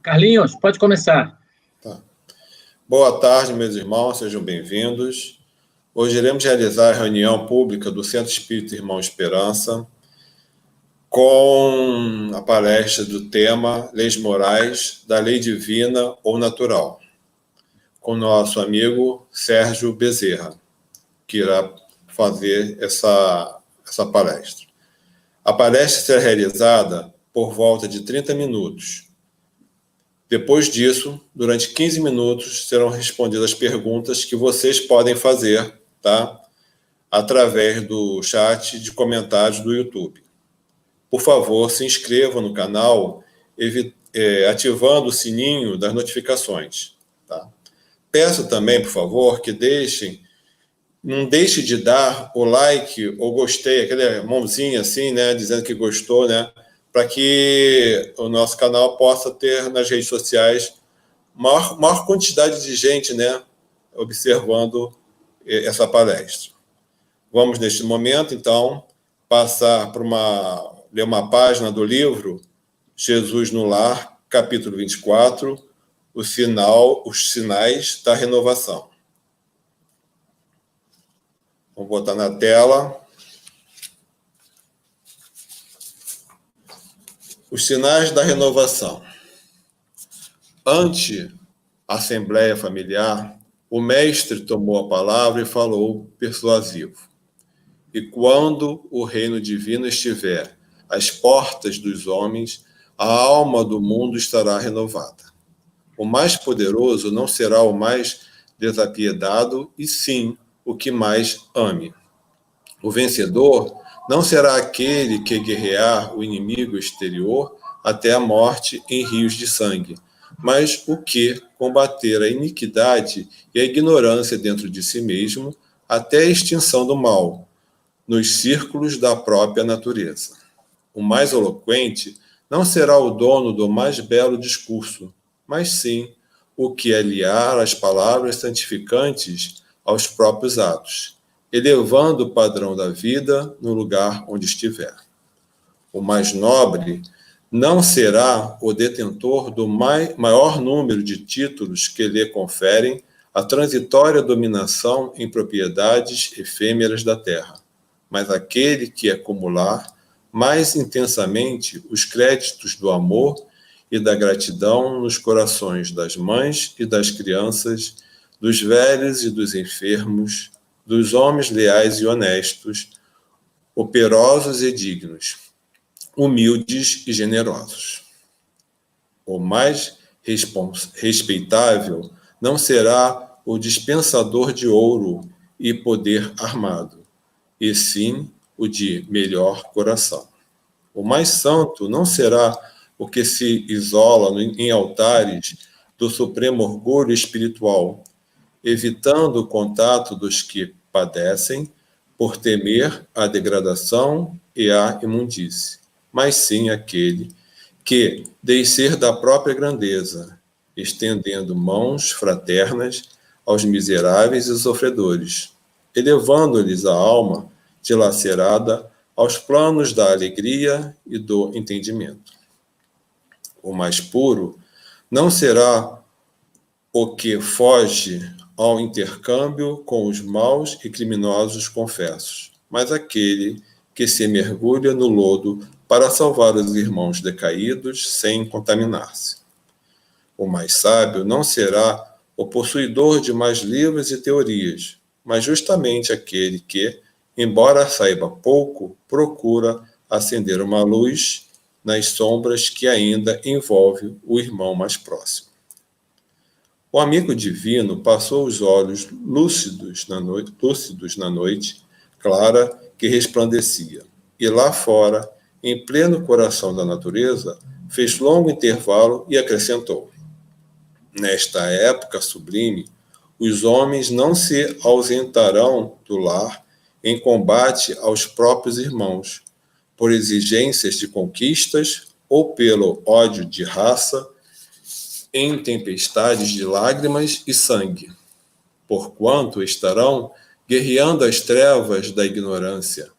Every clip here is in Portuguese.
Carlinhos, pode começar. Tá. Boa tarde, meus irmãos, sejam bem-vindos. Hoje iremos realizar a reunião pública do Centro Espírita Irmão Esperança com a palestra do tema Leis Morais da Lei Divina ou Natural, com nosso amigo Sérgio Bezerra, que irá fazer essa palestra. A palestra será realizada por volta de 30 minutos. Depois disso, durante 15 minutos, serão respondidas perguntas que vocês podem fazer, tá? Através do chat de comentários do YouTube. Por favor, se inscrevam no canal, ativando o sininho das notificações, tá? Peço também, por favor, que não deixe de dar o like ou gostei, aquela mãozinha assim, né, dizendo que gostou, né, para que o nosso canal possa ter nas redes sociais maior quantidade de gente, né, observando essa palestra. Vamos, neste momento, então, passar para ler uma página do livro Jesus no Lar, capítulo 24, os sinais da renovação. Vamos botar na tela. Os sinais da renovação. Ante a assembleia familiar, o mestre tomou a palavra e falou persuasivo. E quando o reino divino estiver às portas dos homens, a alma do mundo estará renovada. O mais poderoso não será o mais desapiedado, e sim o que mais ame. O vencedor não será aquele que guerrear o inimigo exterior até a morte em rios de sangue, mas o que combater a iniquidade e a ignorância dentro de si mesmo até a extinção do mal, nos círculos da própria natureza. O mais eloquente não será o dono do mais belo discurso, mas sim o que aliar as palavras santificantes aos próprios atos, elevando o padrão da vida no lugar onde estiver. O mais nobre não será o detentor do maior número de títulos que lhe conferem a transitória dominação em propriedades efêmeras da terra, mas aquele que acumular mais intensamente os créditos do amor e da gratidão nos corações das mães e das crianças, dos velhos e dos enfermos, dos homens leais e honestos, operosos e dignos, humildes e generosos. O mais respeitável não será o dispensador de ouro e poder armado, e sim o de melhor coração. O mais santo não será o que se isola em altares do supremo orgulho espiritual, evitando o contato dos que padecem por temer a degradação e a imundície, mas sim aquele que, descer da própria grandeza, estendendo mãos fraternas aos miseráveis e sofredores, elevando-lhes a alma dilacerada aos planos da alegria e do entendimento. O mais puro não será o que foge ao intercâmbio com os maus e criminosos confessos, mas aquele que se mergulha no lodo para salvar os irmãos decaídos sem contaminar-se. O mais sábio não será o possuidor de mais livros e teorias, mas justamente aquele que, embora saiba pouco, procura acender uma luz nas sombras que ainda envolve o irmão mais próximo. O amigo divino passou os olhos lúcidos na noite clara que resplandecia, e lá fora, em pleno coração da natureza, fez longo intervalo e acrescentou: nesta época sublime, os homens não se ausentarão do lar em combate aos próprios irmãos, por exigências de conquistas ou pelo ódio de raça, em tempestades de lágrimas e sangue, porquanto estarão guerreando as trevas da ignorância,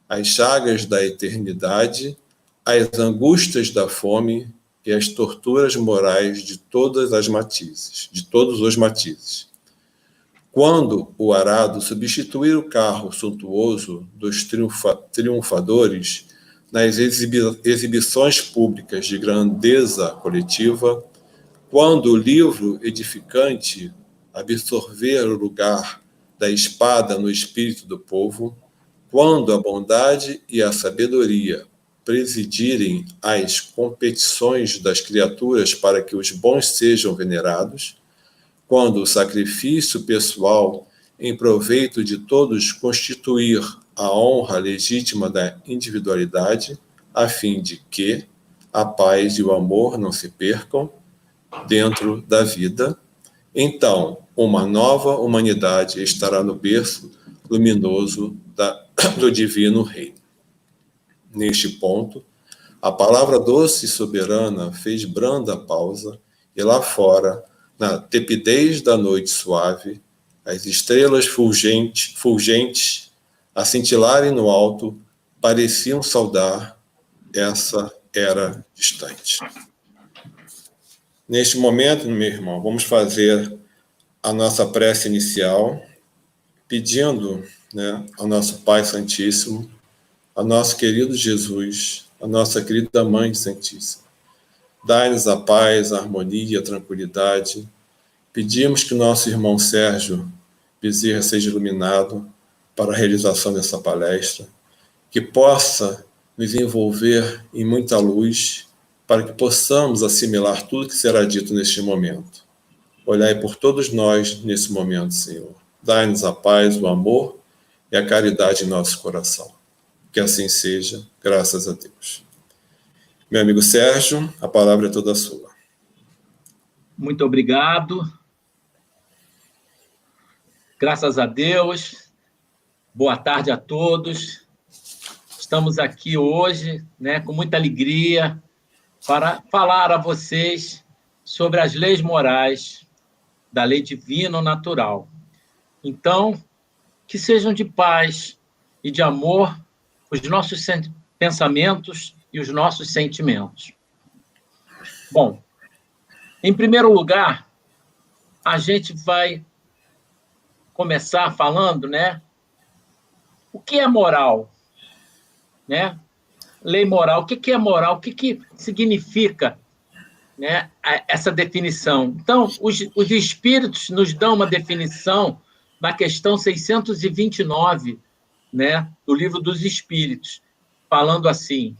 as chagas da eternidade, as angústias da fome e as torturas morais de todos os matizes. Quando o arado substituir o carro suntuoso dos triunfadores nas exibições públicas de grandeza coletiva, quando o livro edificante absorver o lugar da espada no espírito do povo, quando a bondade e a sabedoria presidirem as competições das criaturas para que os bons sejam venerados, quando o sacrifício pessoal em proveito de todos constituir a honra legítima da individualidade, a fim de que a paz e o amor não se percam dentro da vida, então uma nova humanidade estará no berço luminoso do divino reino. Neste ponto, a palavra doce e soberana fez branda a pausa, e lá fora, na tepidez da noite suave, as estrelas fulgentes a cintilarem no alto, pareciam saudar essa era distante. Neste momento, meu irmão, vamos fazer a nossa prece inicial, pedindo, ao nosso Pai Santíssimo, ao nosso querido Jesus, a nossa querida Mãe Santíssima. Dai-nos a paz, a harmonia, a tranquilidade. Pedimos que o nosso irmão Sérgio Bezerra seja iluminado para a realização dessa palestra, que possa nos envolver em muita luz, para que possamos assimilar tudo que será dito neste momento. Olhai por todos nós nesse momento, Senhor. Dai-nos a paz, o amor e a caridade em nosso coração. Que assim seja, graças a Deus. Meu amigo Sérgio, a palavra é toda sua. Muito obrigado. Graças a Deus. Boa tarde a todos. Estamos aqui hoje, com muita alegria, para falar a vocês sobre as leis morais da lei divino-natural. Então, que sejam de paz e de amor os nossos pensamentos e os nossos sentimentos. Bom, em primeiro lugar, a gente vai começar falando, o que é moral? Lei moral, o que é moral? O que significa essa definição? Então, os espíritos nos dão uma definição na questão 629, do Livro dos Espíritos, falando assim: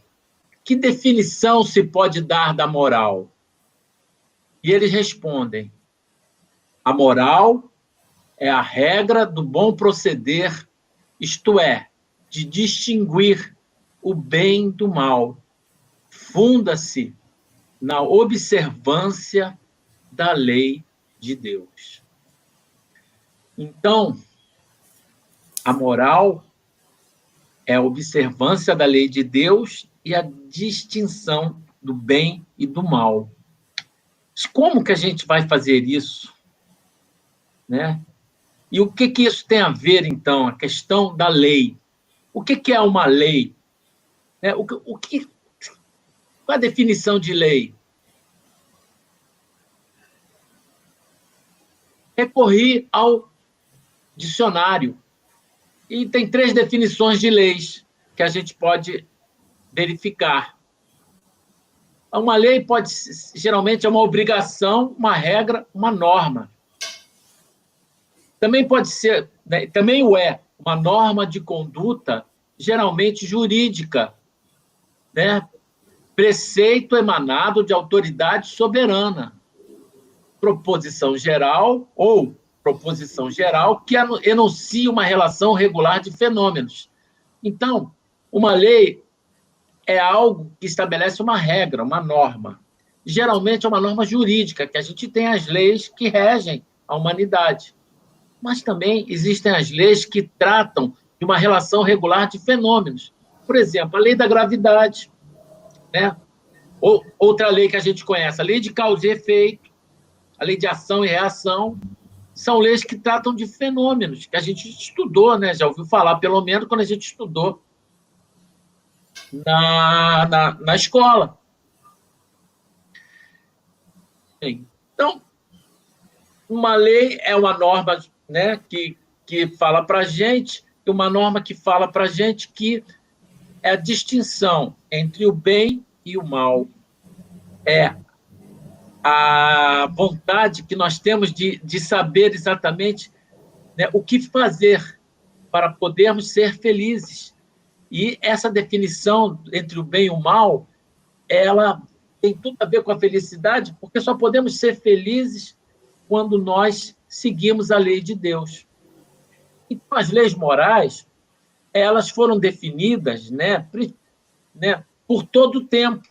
que definição se pode dar da moral? E eles respondem: a moral é a regra do bom proceder, isto é, de distinguir o bem do mal. Funda-se na observância da lei de Deus. Então, a moral é a observância da lei de Deus e a distinção do bem e do mal. Mas como que a gente vai fazer isso? E o que isso tem a ver, então, a questão da lei? O que é uma lei? Qual a definição de lei? Recorri ao dicionário e tem 3 definições de leis que a gente pode verificar. Uma lei geralmente é uma obrigação, uma regra, uma norma. Também pode ser, também uma norma de conduta, geralmente jurídica, preceito emanado de autoridade soberana, proposição geral que enuncia uma relação regular de fenômenos. Então, uma lei é algo que estabelece uma regra, uma norma. Geralmente é uma norma jurídica, que a gente tem as leis que regem a humanidade. Mas também existem as leis que tratam de uma relação regular de fenômenos. Por exemplo, a lei da gravidade, outra lei que a gente conhece, a lei de causa e efeito, a lei de ação e reação, são leis que tratam de fenômenos, que a gente estudou, já ouviu falar, pelo menos quando a gente estudou na escola. Bem, então, uma lei é uma norma, né, que fala para a gente, uma norma que fala para a gente que é a distinção entre o bem e o mal. É a vontade que nós temos de saber exatamente, né, o que fazer para podermos ser felizes. E essa definição entre o bem e o mal, ela tem tudo a ver com a felicidade, porque só podemos ser felizes quando nós seguimos a lei de Deus. Então, as leis morais, elas foram definidas, né, por todo o tempo.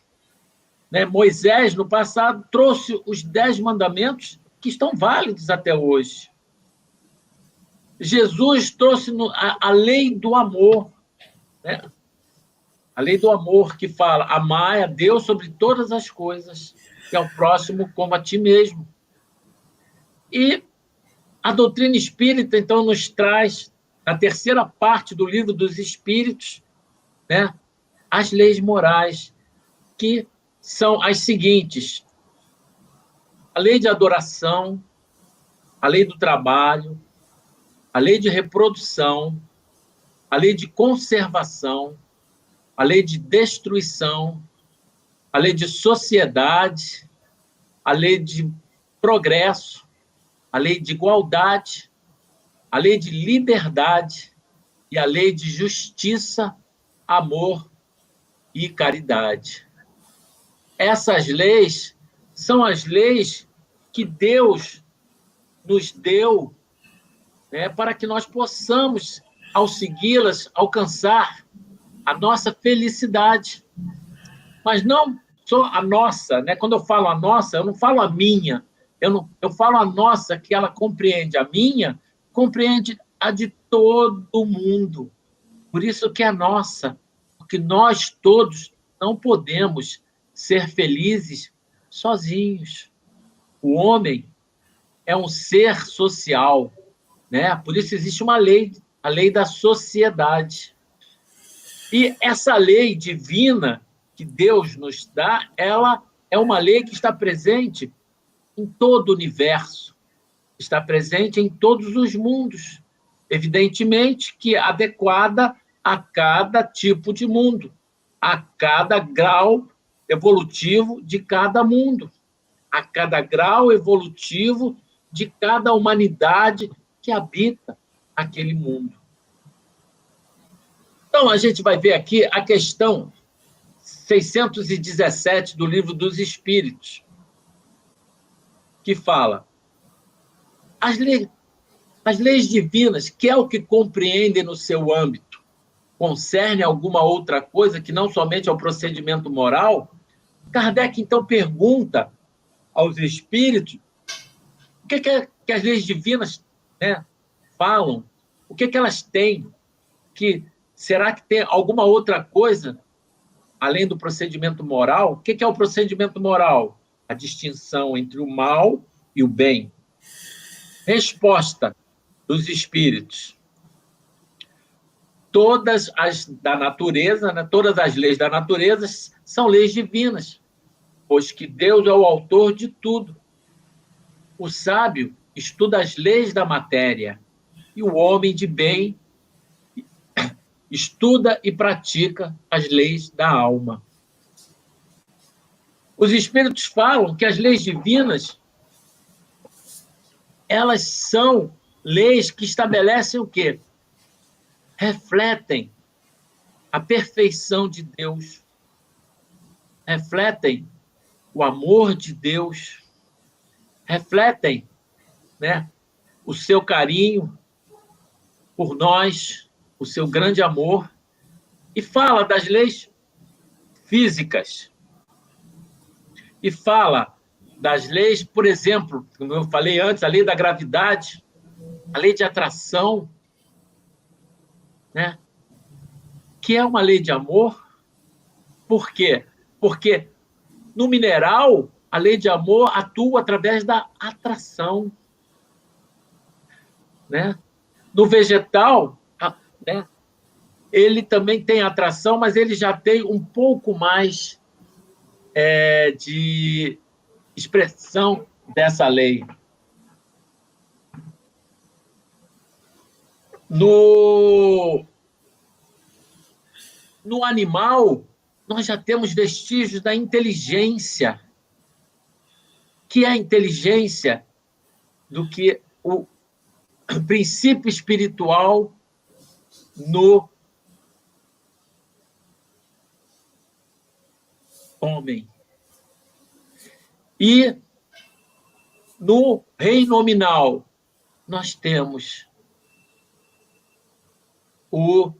Né? Moisés, no passado, trouxe os 10 mandamentos que estão válidos até hoje. Jesus trouxe a lei do amor, né? A lei do amor que fala amar a Deus sobre todas as coisas e ao próximo como a ti mesmo. E a doutrina espírita, então, nos traz, na terceira parte do Livro dos Espíritos, né, as leis morais, que são as seguintes: a lei de adoração, a lei do trabalho, a lei de reprodução, a lei de conservação, a lei de destruição, a lei de sociedade, a lei de progresso, a lei de igualdade, a lei de liberdade e a lei de justiça, amor e caridade. Essas leis são as leis que Deus nos deu, né, para que nós possamos, ao segui-las, alcançar a nossa felicidade. Mas não só a nossa, né? Quando eu falo a nossa, eu não falo a minha, eu falo a nossa, que ela compreende a minha, compreende a de todo mundo. Por isso que é nossa, porque nós todos não podemos ser felizes sozinhos. O homem é um ser social, né? Por isso existe uma lei, a lei da sociedade. E essa lei divina que Deus nos dá, ela é uma lei que está presente em todo o universo, está presente em todos os mundos, evidentemente que adequada a cada tipo de mundo, a cada grau evolutivo de cada mundo, a cada grau evolutivo de cada humanidade que habita aquele mundo. Então, a gente vai ver aqui a questão 617 do Livro dos Espíritos, que fala: as leis divinas, que é o que compreendem no seu âmbito, concerne alguma outra coisa que não somente ao procedimento moral? Kardec, então, pergunta aos espíritos o que as leis divinas, né, falam, o que elas têm, será que tem alguma outra coisa além do procedimento moral? O que é o procedimento moral? A distinção entre o mal e o bem. Resposta dos espíritos: todas as da natureza, né, todas as leis da natureza são leis divinas, pois que Deus é o autor de tudo. O sábio estuda as leis da matéria e o homem de bem estuda e pratica as leis da alma. Os espíritos falam que as leis divinas, elas são leis que estabelecem o quê? Refletem a perfeição de Deus, refletem o amor de Deus, refletem, né, o seu carinho por nós, o seu grande amor, e fala das leis físicas, e fala das leis, por exemplo, como eu falei antes, a lei da gravidade, a lei de atração, né, que é uma lei de amor. Por quê? Porque no mineral, a lei de amor atua através da atração, né? No vegetal, né, ele também tem atração, mas ele já tem um pouco mais de expressão dessa lei. No animal, nós já temos vestígios da inteligência. Que é a inteligência do que o princípio espiritual no homem. E no reino nominal, nós temos o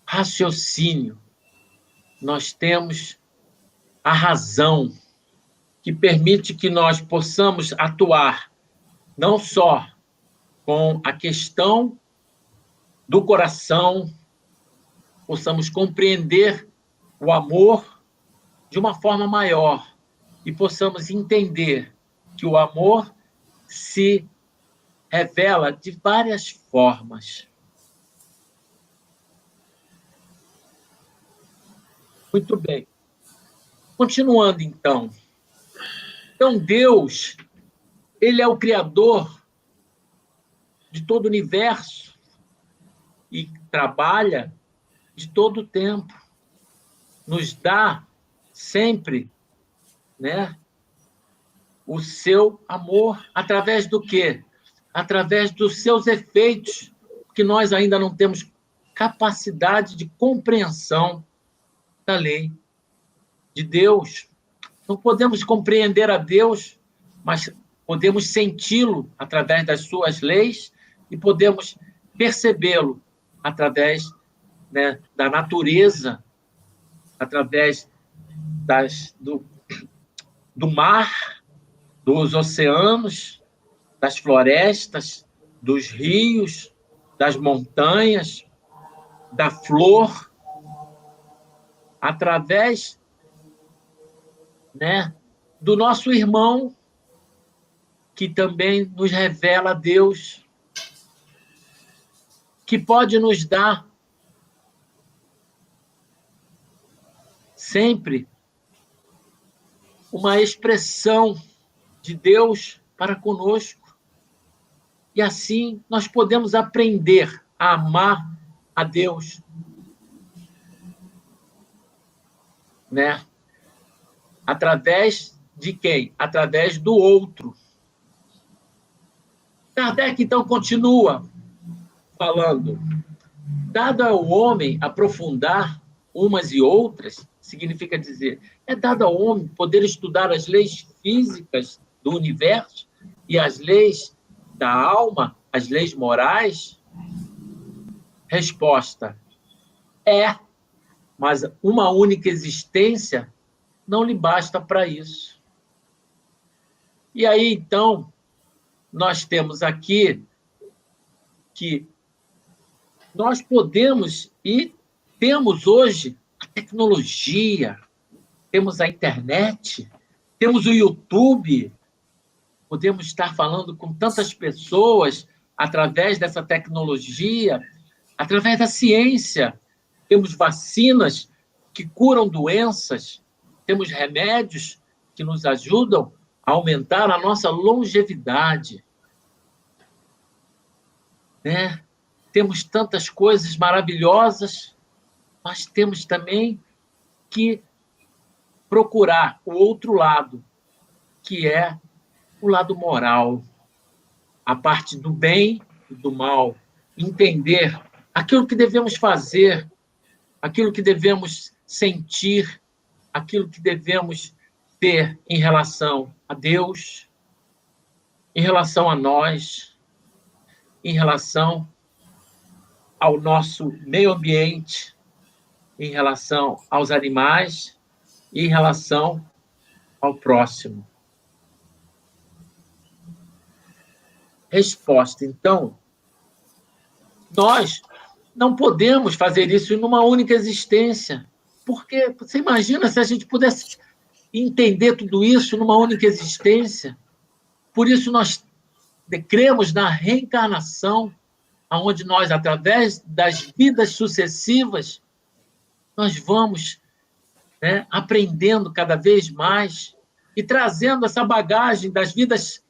raciocínio, nós temos a razão, que permite que nós possamos atuar não só com a questão do coração, possamos compreender o amor de uma forma maior e possamos entender que o amor se revela de várias formas. Muito bem. Continuando, então. Então, Deus, ele é o Criador de todo o universo e trabalha de todo o tempo. Nos dá sempre, né, o seu amor. Através do quê? Através dos seus efeitos, que nós ainda não temos capacidade de compreensão da lei de Deus. Não podemos compreender a Deus, mas podemos senti-lo através das suas leis e podemos percebê-lo através, né, da natureza, através do mar, dos oceanos, das florestas, dos rios, das montanhas, da flor, através, né, do nosso irmão, que também nos revela Deus, que pode nos dar sempre uma expressão de Deus para conosco. E assim nós podemos aprender a amar a Deus, né? Através de quem? Através do outro. Kardec, então, continua falando. Dado ao homem aprofundar umas e outras, significa dizer, é dado ao homem poder estudar as leis físicas do universo e as leis da alma, as leis morais? Resposta: é, mas uma única existência não lhe basta para isso. E aí, então, nós temos aqui que nós podemos e temos hoje a tecnologia, temos a internet, temos o YouTube, podemos estar falando com tantas pessoas através dessa tecnologia, através da ciência. Temos vacinas que curam doenças, temos remédios que nos ajudam a aumentar a nossa longevidade, né? Temos tantas coisas maravilhosas, mas temos também que procurar o outro lado, que é o lado moral, a parte do bem e do mal, entender aquilo que devemos fazer, aquilo que devemos sentir, aquilo que devemos ter em relação a Deus, em relação a nós, em relação ao nosso meio ambiente, em relação aos animais e em relação ao próximo. Resposta, então, nós não podemos fazer isso em uma única existência, porque você imagina se a gente pudesse entender tudo isso numa única existência. Por isso nós cremos na reencarnação, onde nós, através das vidas sucessivas, nós vamos, né, aprendendo cada vez mais e trazendo essa bagagem das vidas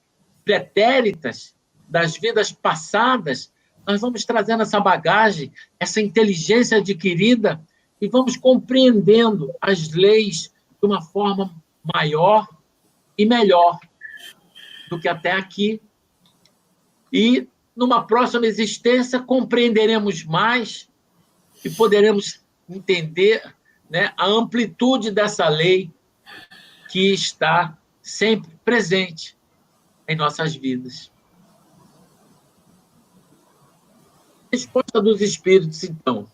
pretéritas, das vidas passadas, nós vamos trazendo essa bagagem, essa inteligência adquirida e vamos compreendendo as leis de uma forma maior e melhor do que até aqui. E, numa próxima existência, compreenderemos mais e poderemos entender, né, a amplitude dessa lei que está sempre presente em nossas vidas. Resposta dos Espíritos, então.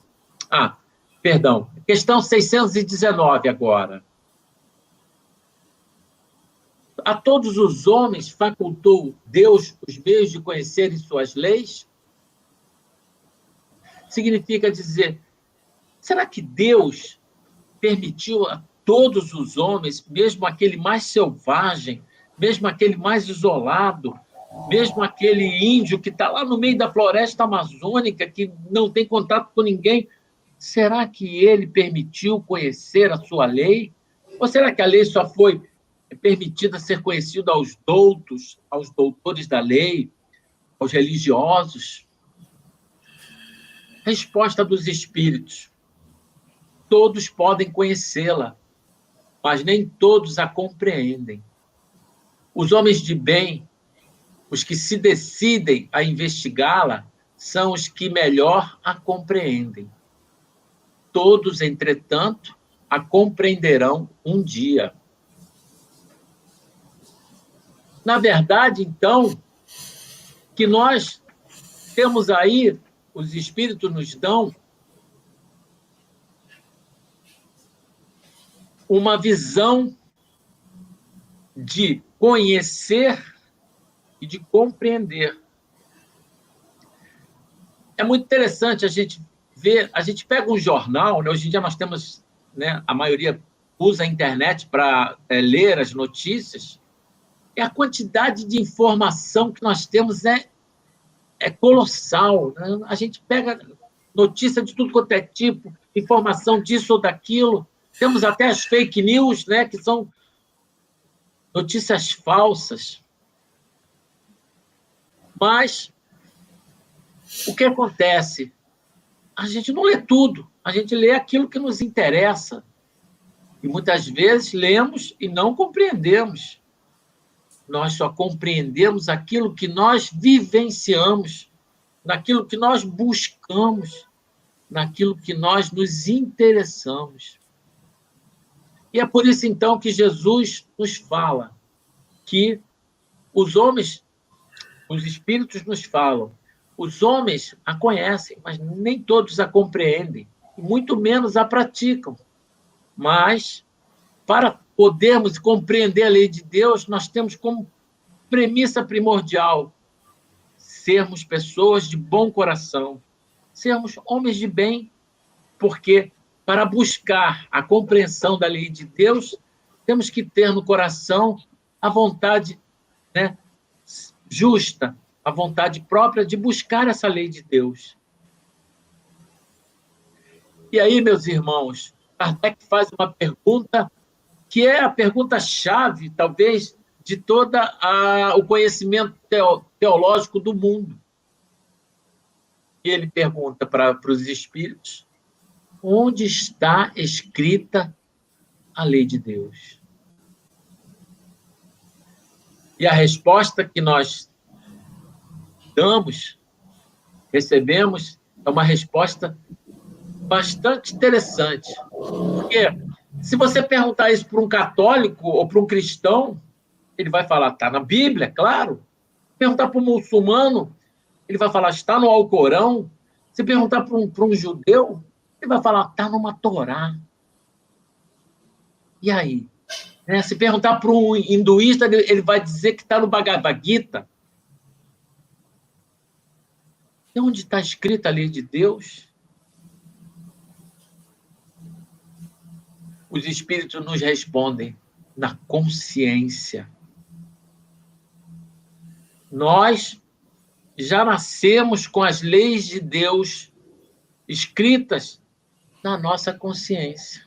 Perdão. Questão 619 agora. A todos os homens facultou Deus os meios de conhecerem suas leis? Significa dizer, será que Deus permitiu a todos os homens, mesmo aquele mais selvagem, mesmo aquele mais isolado, mesmo aquele índio que está lá no meio da floresta amazônica, que não tem contato com ninguém, será que ele permitiu conhecer a sua lei? Ou será que a lei só foi permitida ser conhecida aos doutos, aos doutores da lei, aos religiosos? Resposta dos Espíritos. Todos podem conhecê-la, mas nem todos a compreendem. Os homens de bem, os que se decidem a investigá-la, são os que melhor a compreendem. Todos, entretanto, a compreenderão um dia. Na verdade, então, que nós temos aí, os Espíritos nos dão uma visão de conhecer e de compreender. É muito interessante a gente ver, a gente pega um jornal, né? Hoje em dia nós temos, né, a maioria usa a internet para ler as notícias, e a quantidade de informação que nós temos é colossal, né? A gente pega notícia de tudo quanto é tipo, informação disso ou daquilo, temos até as fake news, né, que são notícias falsas. Mas o que acontece? A gente não lê tudo, a gente lê aquilo que nos interessa. E muitas vezes lemos e não compreendemos. Nós só compreendemos aquilo que nós vivenciamos, naquilo que nós buscamos, naquilo que nós nos interessamos. E é por isso, então, que Jesus nos fala que os homens, os Espíritos nos falam, os homens a conhecem, mas nem todos a compreendem, e muito menos a praticam. Mas, para podermos compreender a lei de Deus, nós temos como premissa primordial sermos pessoas de bom coração, sermos homens de bem, porque para buscar a compreensão da lei de Deus, temos que ter no coração a vontade, né, justa, a vontade própria de buscar essa lei de Deus. E aí, meus irmãos, Kardec faz uma pergunta que é a pergunta-chave, talvez, de todo o conhecimento teológico do mundo. E ele pergunta para os Espíritos, onde está escrita a lei de Deus? E a resposta que nós recebemos, é uma resposta bastante interessante. Porque se você perguntar isso para um católico ou para um cristão, ele vai falar, está na Bíblia, claro. Perguntar para um muçulmano, ele vai falar, está no Alcorão. Se perguntar para um judeu, ele vai falar, está numa Torá. E aí? Se perguntar para um hinduísta, ele vai dizer que está no Bhagavad Gita. E onde está escrita a lei de Deus? Os Espíritos nos respondem na consciência. Nós já nascemos com as leis de Deus escritas na nossa consciência.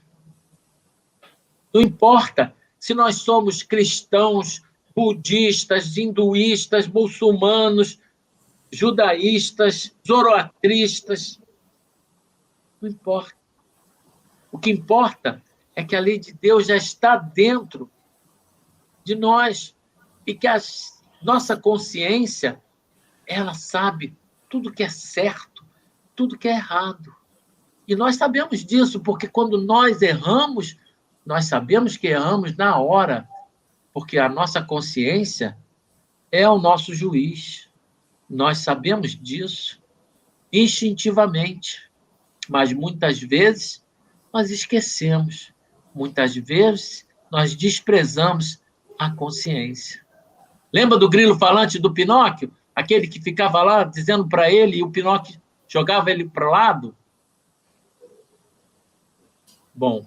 Não importa se nós somos cristãos, budistas, hinduístas, muçulmanos, judaístas, zoroastristas. Não importa. O que importa é que a lei de Deus já está dentro de nós e que a nossa consciência, ela sabe tudo que é certo, tudo que é errado. E nós sabemos disso, porque quando nós erramos, nós sabemos que erramos na hora, porque a nossa consciência é o nosso juiz. Nós sabemos disso instintivamente, mas muitas vezes nós esquecemos. Muitas vezes nós desprezamos a consciência. Lembra do grilo falante do Pinóquio? Aquele que ficava lá dizendo para ele e o Pinóquio jogava ele para o lado? Bom,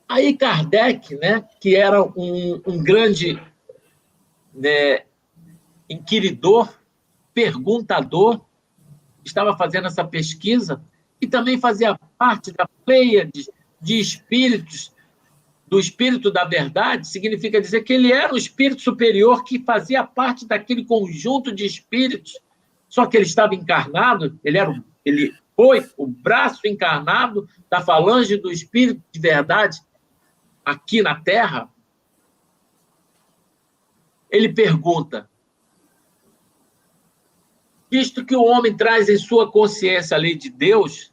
aí Kardec, né, que era um grande, né, inquiridor, perguntador, estava fazendo essa pesquisa e também fazia parte da pleiade de espíritos, do espírito da verdade, significa dizer que ele era um espírito superior que fazia parte daquele conjunto de espíritos, só que ele estava encarnado, ele foi o braço encarnado da falange do espírito de verdade aqui na Terra. Ele pergunta: visto que o homem traz em sua consciência a lei de Deus,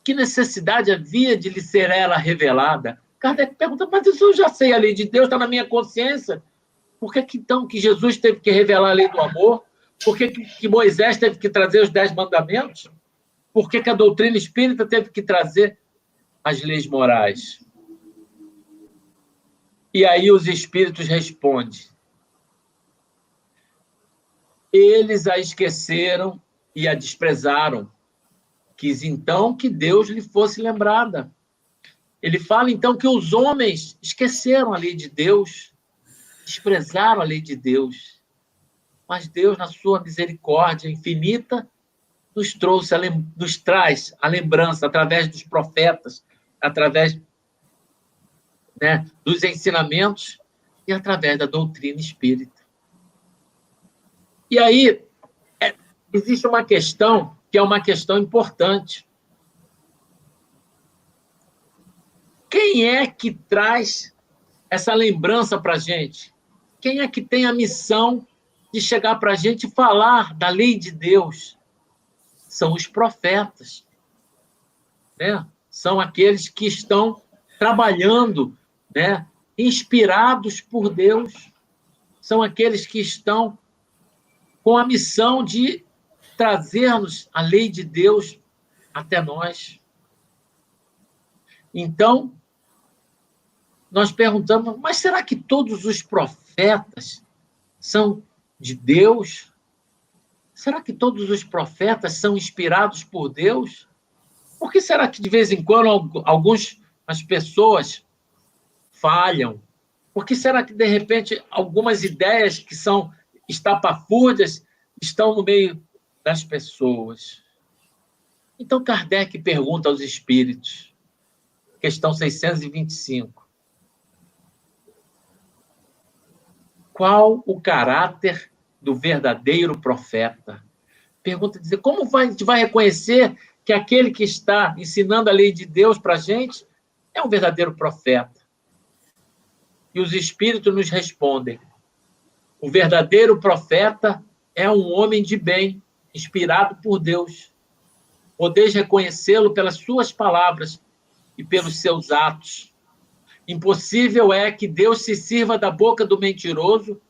que necessidade havia de lhe ser ela revelada? Kardec pergunta: mas isso eu já sei, a lei de Deus está na minha consciência. Por que então que Jesus teve que revelar a lei do amor? Por que Moisés teve que trazer os 10 mandamentos? Por que a doutrina espírita teve que trazer as leis morais? E aí os espíritos respondem: eles a esqueceram e a desprezaram. Quis então que Deus lhe fosse lembrada. Ele fala então que os homens esqueceram a lei de Deus, desprezaram a lei de Deus. Mas Deus, na sua misericórdia infinita, nos traz a lembrança através dos profetas, através, né, dos ensinamentos e através da doutrina espírita. E aí, existe uma questão que é uma questão importante. Quem é que traz essa lembrança para a gente? Quem é que tem a missão de chegar para a gente e falar da lei de Deus? São os profetas, né? São aqueles que estão trabalhando, né, inspirados por Deus. São aqueles que estão com a missão de trazer-nos a lei de Deus até nós. Então, nós perguntamos: mas será que todos os profetas são de Deus? Será que todos os profetas são inspirados por Deus? Por que será que, de vez em quando, as pessoas falham? Por que será que, de repente, algumas ideias que são estapafúrdias estão no meio das pessoas? Então, Kardec pergunta aos espíritos, questão 625. Qual o caráter do verdadeiro profeta? Pergunta, dizer, como a gente vai reconhecer que aquele que está ensinando a lei de Deus para a gente é um verdadeiro profeta? E os espíritos nos respondem: o verdadeiro profeta é um homem de bem, inspirado por Deus. Podeis reconhecê-lo pelas suas palavras e pelos seus atos. Impossível é que Deus se sirva da boca do mentiroso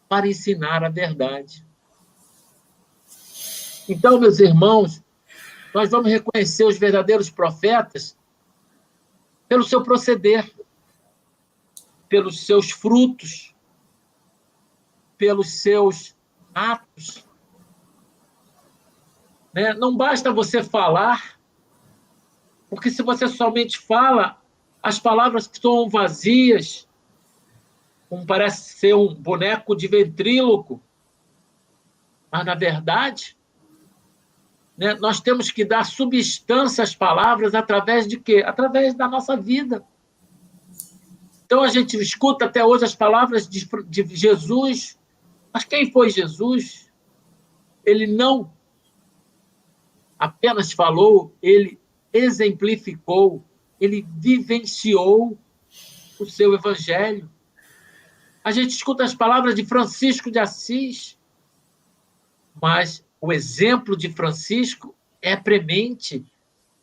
para ensinar a verdade. Então, meus irmãos, nós vamos reconhecer os verdadeiros profetas pelo seu proceder, pelos seus frutos, pelos seus atos. Né? Não basta você falar, porque se você somente fala, as palavras que são vazias, como parece ser um boneco de ventríloco, mas, na verdade, né, nós temos que dar substância às palavras através de quê? Através da nossa vida. Então, a gente escuta até hoje as palavras de Jesus, mas quem foi Jesus? Ele não apenas falou, ele exemplificou, ele vivenciou o seu evangelho. A gente escuta as palavras de Francisco de Assis, mas o exemplo de Francisco é premente,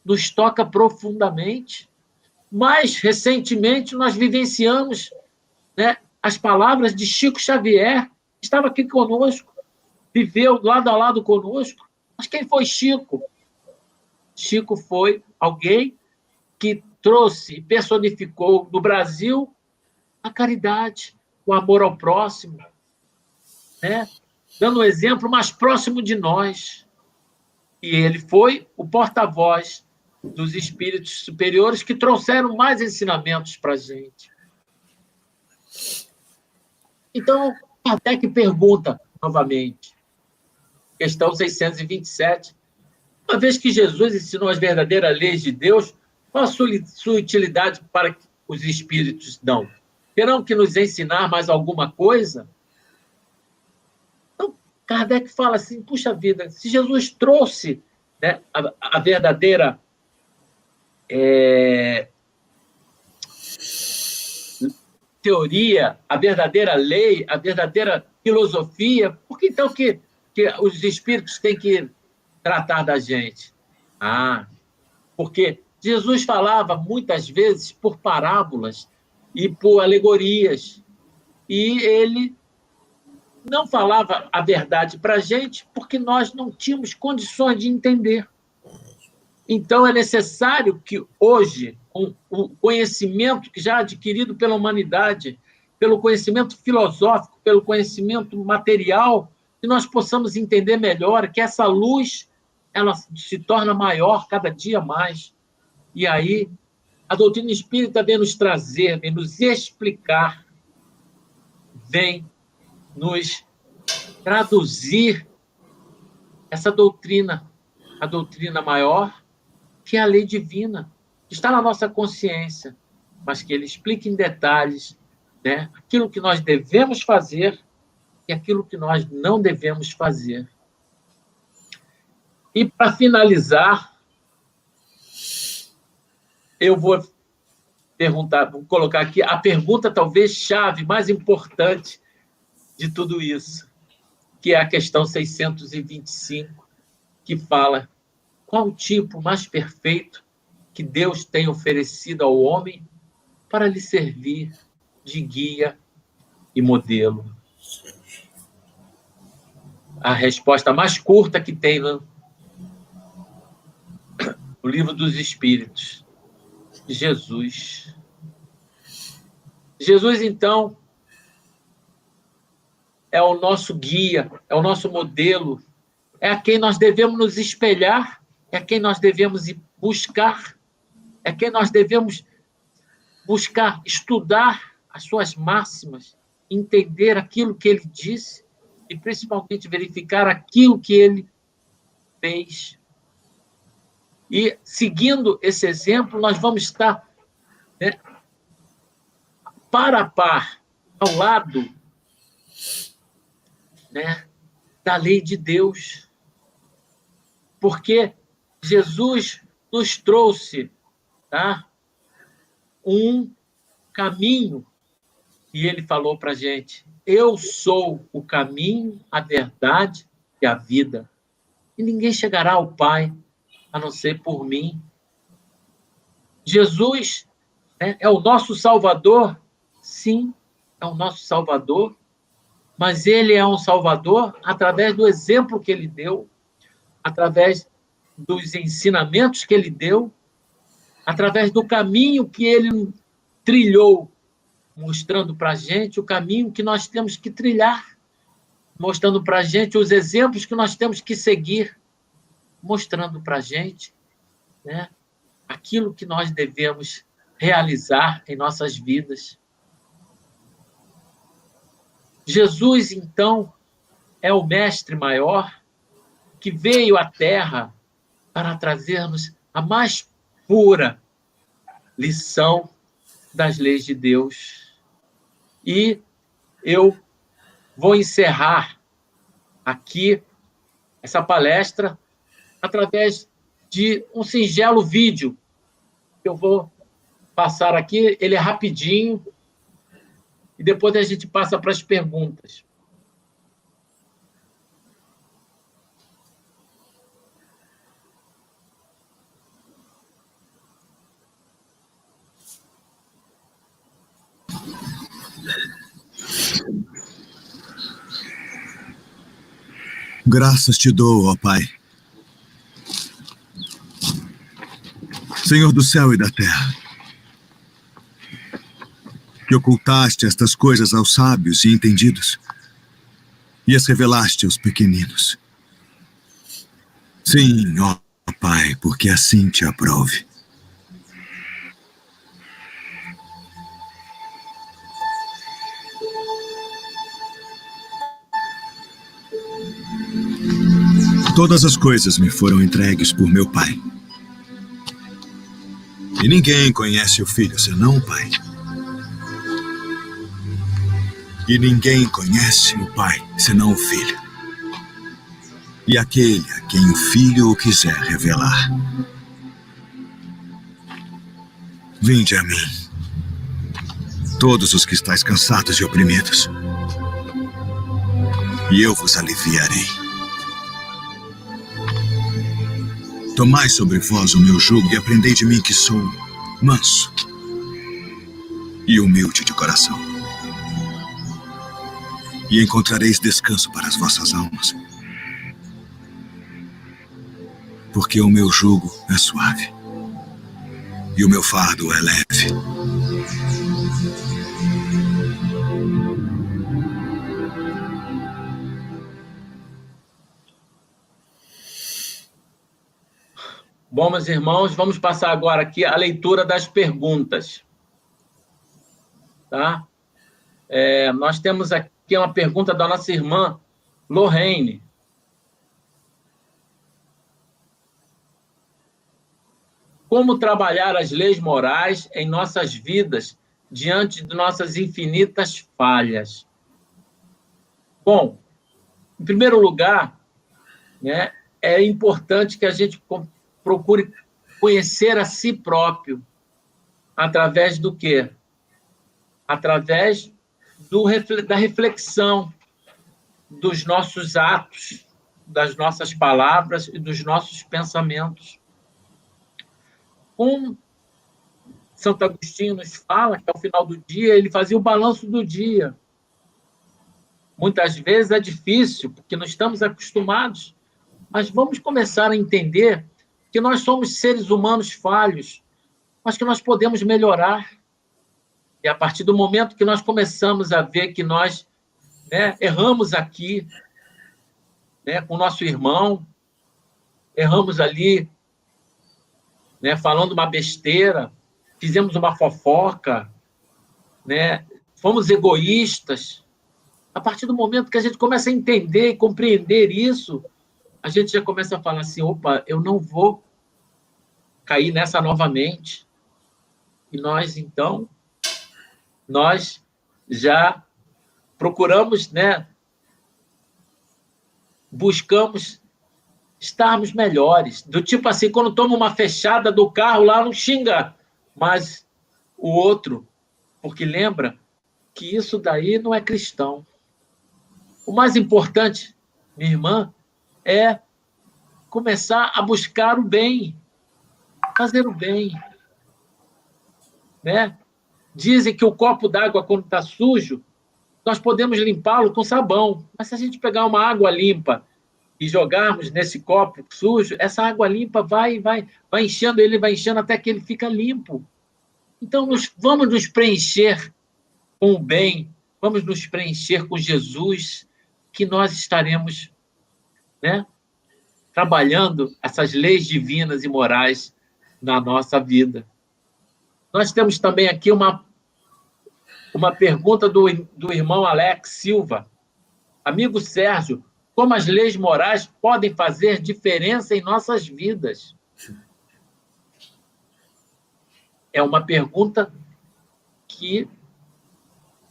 nos toca profundamente. Mais recentemente, nós vivenciamos, né, as palavras de Chico Xavier, que estava aqui conosco, viveu lado a lado conosco. Mas quem foi Chico? Chico foi alguém que trouxe e personificou no Brasil a caridade, o amor ao próximo, né? Dando um exemplo mais próximo de nós. E ele foi o porta-voz dos espíritos superiores que trouxeram mais ensinamentos para a gente. Então, Kardec pergunta novamente, questão 627, uma vez que Jesus ensinou as verdadeiras leis de Deus, qual a sua utilidade para que os espíritos dão? Terão que nos ensinar mais alguma coisa? Então, Kardec fala assim, puxa vida, se Jesus trouxe, né, a verdadeira teoria, a verdadeira lei, a verdadeira filosofia, por que então que os espíritos têm que tratar da gente? Porque Jesus falava muitas vezes por parábolas e por alegorias, e ele não falava a verdade para a gente porque nós não tínhamos condições de entender. Então, é necessário que hoje, com o conhecimento que já adquirido pela humanidade, pelo conhecimento filosófico, pelo conhecimento material, que nós possamos entender melhor, que essa luz ela se torna maior cada dia mais. E aí, a doutrina espírita vem nos trazer, vem nos explicar, vem nos traduzir essa doutrina, a doutrina maior, que é a lei divina, que está na nossa consciência, mas que ele explica em detalhes, né, aquilo que nós devemos fazer e aquilo que nós não devemos fazer. E, para finalizar, eu vou colocar aqui a pergunta talvez chave, mais importante de tudo isso, que é a questão 625, que fala: qual o tipo mais perfeito que Deus tem oferecido ao homem para lhe servir de guia e modelo? A resposta mais curta que tem no Livro dos Espíritos: Jesus. Jesus, então, é o nosso guia, é o nosso modelo, é a quem nós devemos nos espelhar, é a quem nós devemos ir buscar, é quem nós devemos buscar estudar as suas máximas, entender aquilo que ele disse e, principalmente, verificar aquilo que ele fez. E, seguindo esse exemplo, nós vamos estar, né, par a par, ao lado, né, da lei de Deus. Porque Jesus nos trouxe, tá, um caminho, e ele falou para a gente: eu sou o caminho, a verdade e a vida. E ninguém chegará ao Pai a não ser por mim. Jesus, né, é o nosso Salvador? Sim, é o nosso Salvador, mas ele é um Salvador através do exemplo que ele deu, através dos ensinamentos que ele deu, através do caminho que ele trilhou, mostrando para a gente o caminho que nós temos que trilhar, mostrando para a gente os exemplos que nós temos que seguir, mostrando para a gente, né, aquilo que nós devemos realizar em nossas vidas. Jesus, então, é o mestre maior que veio à Terra para trazer-nos a mais pura lição das leis de Deus. E eu vou encerrar aqui essa palestra através de um singelo vídeo que eu vou passar aqui. Ele é rapidinho e depois a gente passa para as perguntas. Graças te dou, ó Pai, Senhor do céu e da terra, que ocultaste estas coisas aos sábios e entendidos e as revelaste aos pequeninos. Sim, ó Pai, porque assim te aprove. Todas as coisas me foram entregues por meu Pai. E ninguém conhece o Filho senão o Pai. E ninguém conhece o Pai senão o Filho. E aquele a quem o Filho o quiser revelar. Vinde a mim, todos os que estáis cansados e oprimidos, e eu vos aliviarei. Tomai sobre vós o meu jugo e aprendei de mim, que sou manso e humilde de coração. E encontrareis descanso para as vossas almas. Porque o meu jugo é suave e o meu fardo é leve. Bom, meus irmãos, vamos passar agora aqui a leitura das perguntas. Tá? Nós temos aqui uma pergunta da nossa irmã Lorraine. Como trabalhar as leis morais em nossas vidas diante de nossas infinitas falhas? Bom, em primeiro lugar, né, é importante que a gente procure conhecer a si próprio. Através do quê? Através da reflexão dos nossos atos, das nossas palavras e dos nossos pensamentos. Como Santo Agostinho nos fala, que ao final do dia ele fazia o balanço do dia. Muitas vezes é difícil, porque não estamos acostumados, mas vamos começar a entender que nós somos seres humanos falhos, mas que nós podemos melhorar. E a partir do momento que nós começamos a ver que nós, né, erramos aqui, né, com o nosso irmão, erramos ali, né, falando uma besteira, fizemos uma fofoca, né, fomos egoístas. A partir do momento que a gente começa a entender e compreender isso, a gente já começa a falar assim, opa, eu não vou cair nessa novamente. E nós, então, nós já procuramos, né, buscamos estarmos melhores. Do tipo assim, quando toma uma fechada do carro lá, não xinga mais o outro, porque lembra que isso daí não é cristão. O mais importante, minha irmã, é começar a buscar o bem, fazer o bem. Né? Dizem que o copo d'água, quando está sujo, nós podemos limpá-lo com sabão. Mas se a gente pegar uma água limpa e jogarmos nesse copo sujo, essa água limpa vai enchendo, ele vai enchendo até que ele fica limpo. Então, vamos nos preencher com o bem, vamos nos preencher com Jesus, que nós estaremos, né, trabalhando essas leis divinas e morais na nossa vida. Nós temos também aqui uma pergunta do irmão Alex Silva. Amigo Sérgio, como as leis morais podem fazer diferença em nossas vidas? É uma pergunta aqui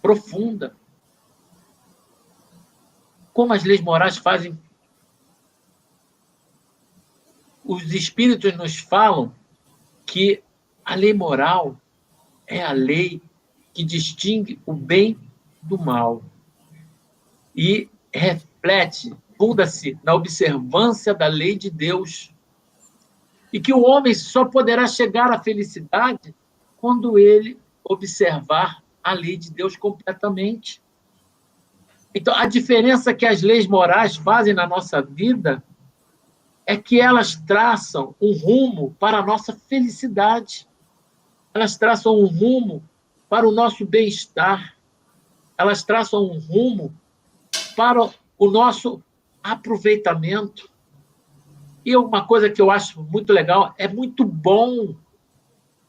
profunda. Como as leis morais fazem. Os espíritos nos falam que a lei moral é a lei que distingue o bem do mal e reflete, funda-se na observância da lei de Deus, e que o homem só poderá chegar à felicidade quando ele observar a lei de Deus completamente. Então, a diferença que as leis morais fazem na nossa vida é que elas traçam um rumo para a nossa felicidade. Elas traçam um rumo para o nosso bem-estar. Elas traçam um rumo para o nosso aproveitamento. E uma coisa que eu acho muito legal, é muito bom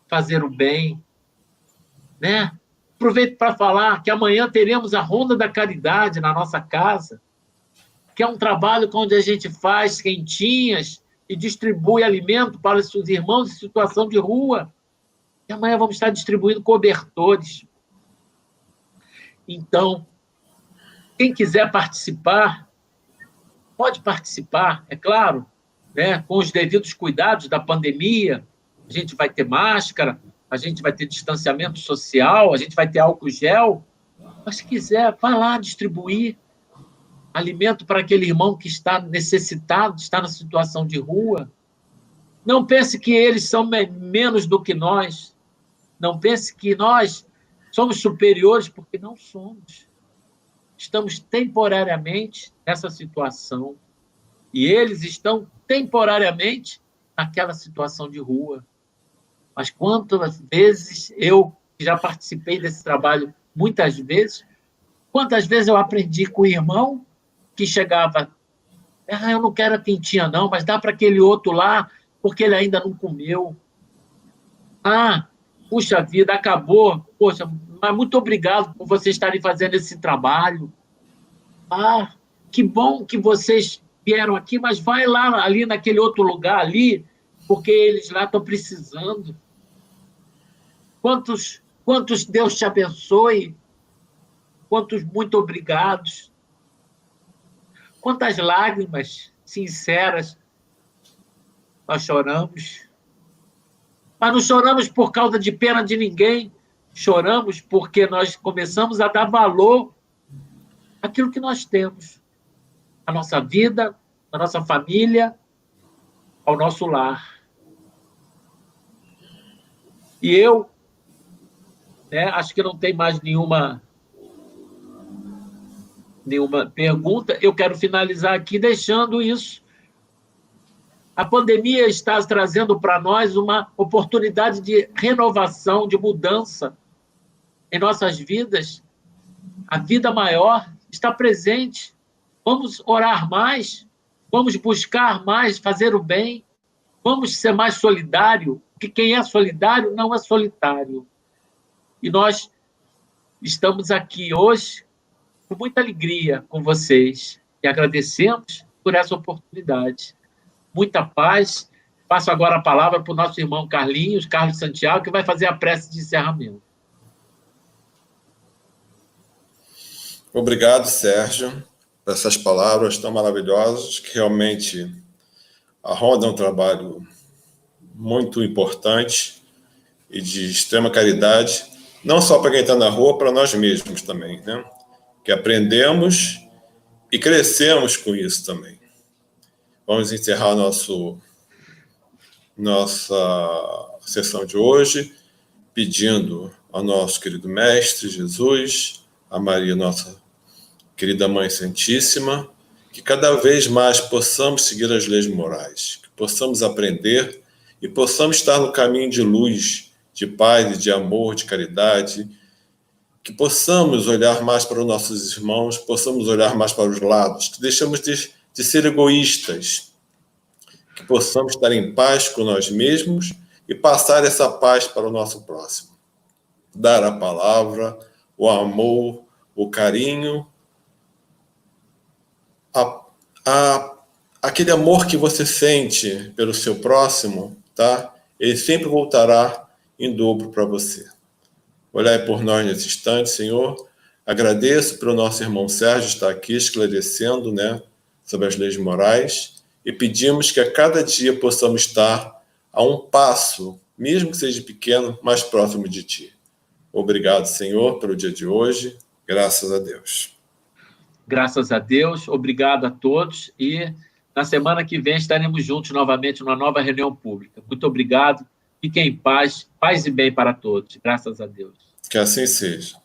fazer o bem, né? Aproveito para falar que amanhã teremos a Ronda da Caridade na nossa casa, que é um trabalho onde a gente faz quentinhas e distribui alimento para os seus irmãos em situação de rua. E amanhã vamos estar distribuindo cobertores. Então, quem quiser participar, pode participar, é claro, né, com os devidos cuidados da pandemia. A gente vai ter máscara, a gente vai ter distanciamento social, a gente vai ter álcool gel. Mas se quiser, vá lá distribuir alimento para aquele irmão que está necessitado, está na situação de rua. Não pense que eles são menos do que nós. Não pense que nós somos superiores, porque não somos. Estamos temporariamente nessa situação. E eles estão temporariamente naquela situação de rua. Mas quantas vezes eu, que já participei desse trabalho muitas vezes, quantas vezes eu aprendi com o irmão que chegava, eu não quero a quentinha não, mas dá para aquele outro lá, porque ele ainda não comeu. Puxa vida, acabou. Poxa, mas muito obrigado por vocês estarem fazendo esse trabalho. Que bom que vocês vieram aqui, mas vai lá ali naquele outro lugar ali, porque eles lá estão precisando. Quantos Deus te abençoe, quantos muito obrigados. Quantas lágrimas sinceras nós choramos. Mas não choramos por causa de pena de ninguém, choramos porque nós começamos a dar valor àquilo que nós temos, à nossa vida, à nossa família, ao nosso lar. E eu, acho que não tem mais nenhuma pergunta. Eu quero finalizar aqui deixando isso. A pandemia está trazendo para nós uma oportunidade de renovação, de mudança em nossas vidas. A vida maior está presente. Vamos orar mais, vamos buscar mais, fazer o bem, vamos ser mais solidário, porque quem é solidário não é solitário. E nós estamos aqui hoje com muita alegria com vocês e agradecemos por essa oportunidade. Muita paz. Passo agora a palavra para o nosso irmão Carlos Santiago, que vai fazer a prece de encerramento. Obrigado, Sérgio, por essas palavras tão maravilhosas, que realmente a Ronda é um trabalho muito importante e de extrema caridade, não só para quem está na rua, para nós mesmos também, né? Que aprendemos e crescemos com isso também. Vamos encerrar nossa sessão de hoje pedindo ao nosso querido Mestre Jesus, a Maria, nossa querida Mãe Santíssima, que cada vez mais possamos seguir as leis morais, que possamos aprender e possamos estar no caminho de luz, de paz, de amor, de caridade, que possamos olhar mais para os nossos irmãos, possamos olhar mais para os lados, que deixamos de ser egoístas, que possamos estar em paz com nós mesmos e passar essa paz para o nosso próximo. Dar a palavra, o amor, o carinho, aquele amor que você sente pelo seu próximo, tá? Ele sempre voltará em dobro para você. Olhai por nós nesse instante, Senhor. Agradeço pelo nosso irmão Sérgio estar aqui esclarecendo, né, sobre as leis morais, e pedimos que a cada dia possamos estar a um passo, mesmo que seja pequeno, mais próximo de Ti. Obrigado, Senhor, pelo dia de hoje. Graças a Deus. Graças a Deus. Obrigado a todos. E na semana que vem estaremos juntos novamente numa nova reunião pública. Muito obrigado. Fiquem em paz. Paz e bem para todos. Graças a Deus. Que assim seja.